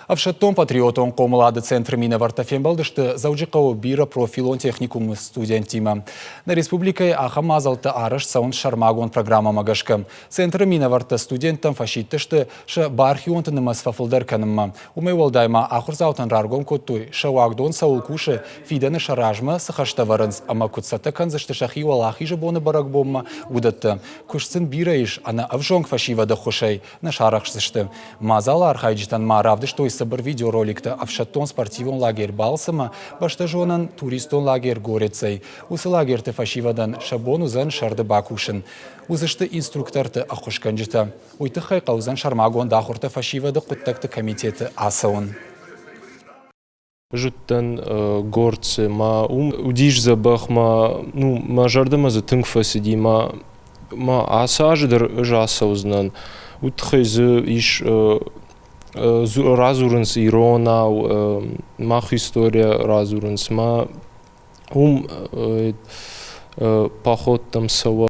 Авшаттон патриотон комлады центр мина вартафен балдышты заужиқау бира профилон техникум студентима. На республикой ахамазалты арыш саун шармагон программа магашка. Центр мина варта студентам фашиттышты ша бархионты нымас фафылдар канымма. Умей волдайма ахурзаутан раргон коттуй ша вагдон саулкуши фиданы шаражма сахаштаварынс ама кутсата канзышты шахи валахи жабоны баракбомма удатты. Кушцин бира иш ана авжонг фашивада хушай на шарахшсышты. Мазала архайджитан ма равдыштой собор видеороликта Авшаттон спортивон лагерь балсама баштажонан туристон лагерь горецей. Усы лагерьты фашивадан шабону зан шарды бакушин. Узышты инструкторты ахушканджита. Уйты хайқаузан шармагон дахурты фашивады құттакты комитеты асауын. Жуттан горцы ма удиш забах ма жардама за тыңфа сиди ма асаждыр жасаузнан утхайзы иш разурынс ирона мах история разурынс ма поход там сава